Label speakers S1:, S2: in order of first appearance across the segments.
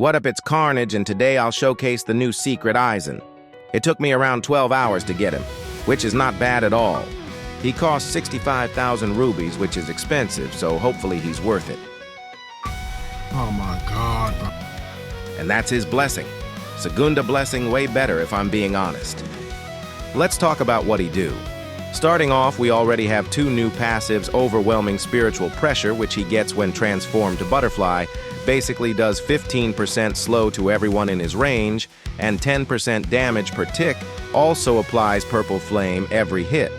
S1: What up, it's Carnage, and today I'll showcase the new secret Aizen. It took me around 12 hours to get him, which is not bad at all. He costs 65,000 rubies, which is expensive, so hopefully he's worth it.
S2: Oh my god, bro.
S1: And that's his blessing. Segunda blessing way better if I'm being honest. Let's talk about what he do. Starting off, we already have two new passives: Overwhelming Spiritual Pressure, which he gets when transformed to Butterfly, basically does 15% slow to everyone in his range, and 10% damage per tick, also applies Purple Flame every hit.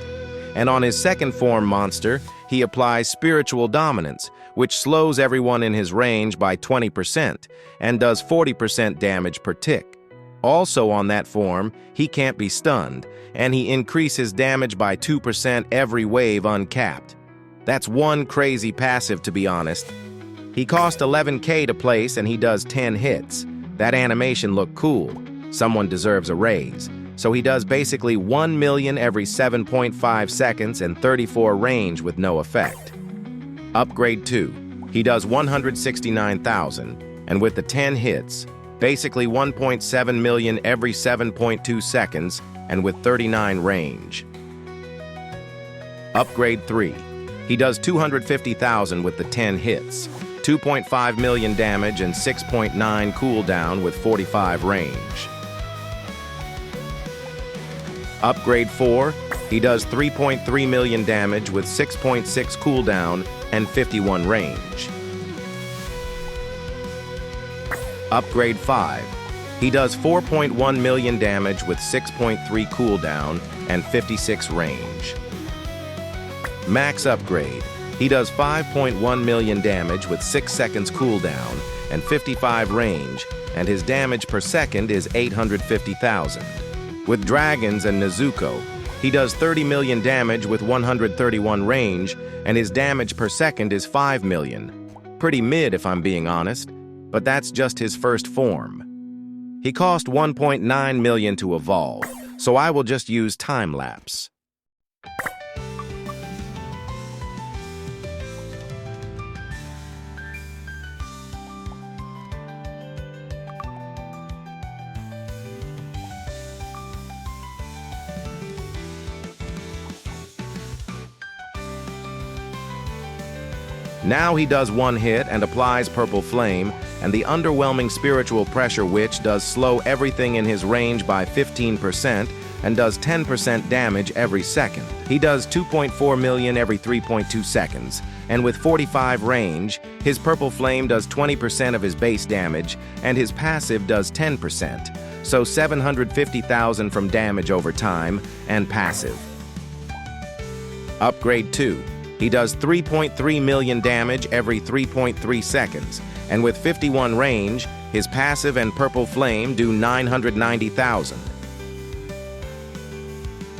S1: And on his second form monster, he applies Spiritual Dominance, which slows everyone in his range by 20% and does 40% damage per tick. Also on that form, he can't be stunned, and he increases damage by 2% every wave uncapped. That's one crazy passive, to be honest. He cost 11k to place and he does 10 hits. That animation looked cool. Someone deserves a raise. So he does basically 1 million every 7.5 seconds and 34 range with no effect. Upgrade 2. He does 169,000, and with the 10 hits, basically 1.7 million every 7.2 seconds and with 39 range. Upgrade 3. He does 250,000 with the 10 hits, 2.5 million damage and 6.9 cooldown with 45 range. Upgrade 4. He does 3.3 million damage with 6.6 cooldown and 51 range. Upgrade 5. He does 4.1 million damage with 6.3 cooldown and 56 range. Max upgrade. He does 5.1 million damage with 6 seconds cooldown and 55 range, and his damage per second is 850,000. With Dragons and Nezuko, he does 30 million damage with 131 range, and his damage per second is 5 million. Pretty mid if I'm being honest, but that's just his first form. He cost 1.9 million to evolve, so I will just use time-lapse. Now he does one hit and applies Purple Flame, and the Underwhelming Spiritual Pressure, which does slow everything in his range by 15% and does 10% damage every second. He does 2.4 million every 3.2 seconds, and with 45 range, his Purple Flame does 20% of his base damage, and his passive does 10%, so 750,000 from damage over time and passive. Upgrade 2. He does 3.3 million damage every 3.3 seconds, and with 51 range, his passive and Purple Flame do 990,000.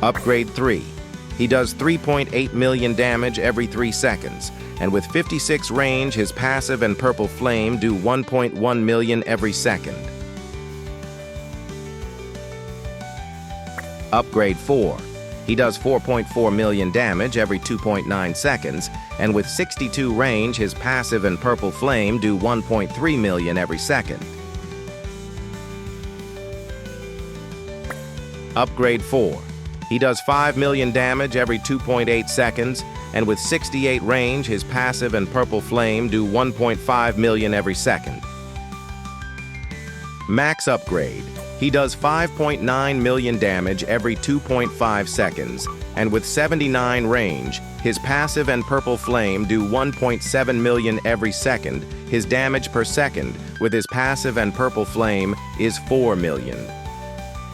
S1: Upgrade 3. He does 3.8 million damage every 3 seconds, and with 56 range, his passive and Purple Flame do 1.1 million every second. Upgrade 4. He does 4.4 million damage every 2.9 seconds, and with 62 range, his passive and Purple Flame do 1.3 million every second. Upgrade 4. He does 5 million damage every 2.8 seconds, and with 68 range, his passive and Purple Flame do 1.5 million every second. Max upgrade. He does 5.9 million damage every 2.5 seconds, and with 79 range, his passive and Purple Flame do 1.7 million every second. His damage per second with his passive and Purple Flame is 4 million.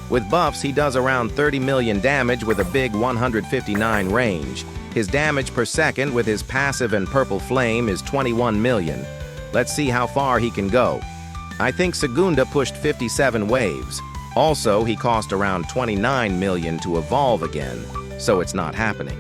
S1: With buffs, he does around 30 million damage with a big 159 range. His damage per second with his passive and Purple Flame is 21 million. Let's see how far he can go. I think Segunda pushed 57 waves. Also, he cost around 29 million to evolve again, so it's not happening.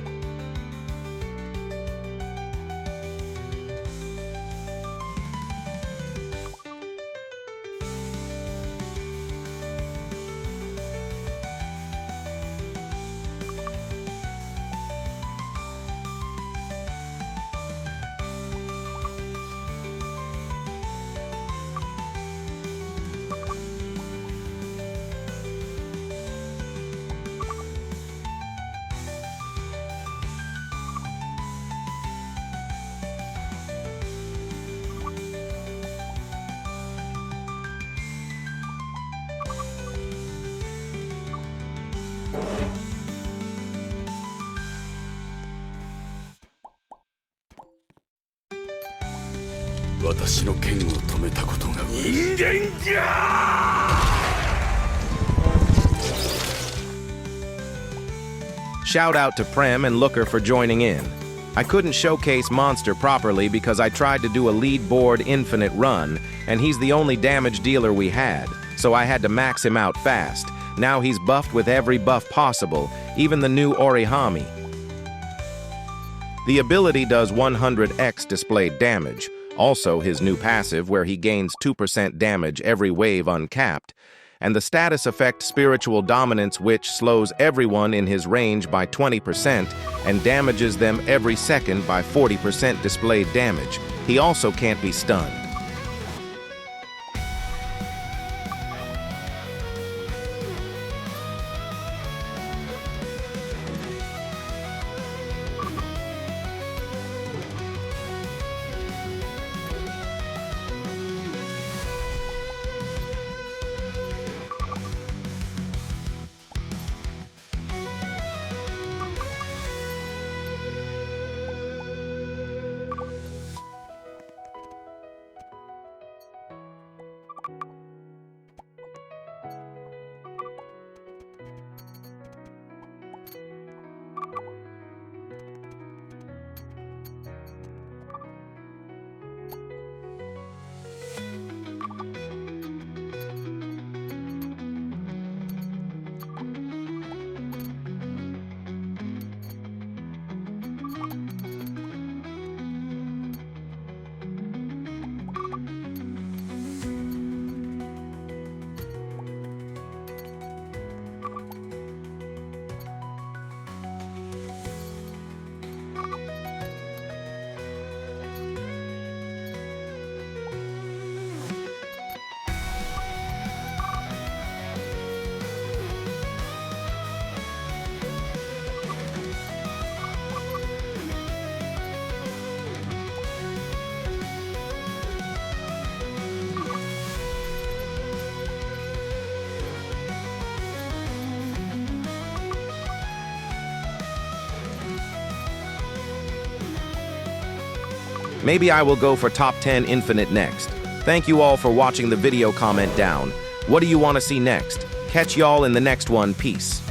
S3: 私の剣を止めたことが人間じゃ。
S1: Shout out to Prem and Looker for joining in. I couldn't showcase Monster properly because I tried to do a lead board infinite run, and he's the only damage dealer we had, so I had to max him out fast. Now he's buffed with every buff possible, even the new Orihami. The ability does 100x displayed damage, also his new passive where he gains 2% damage every wave uncapped, and the status effect Spiritual Dominance, which slows everyone in his range by 20% and damages them every second by 40% displayed damage. He also can't be stunned. Maybe I will go for top 10 Infinite next. Thank you all for watching the video. Comment down. What do you want to see next? Catch y'all in the next one. Peace.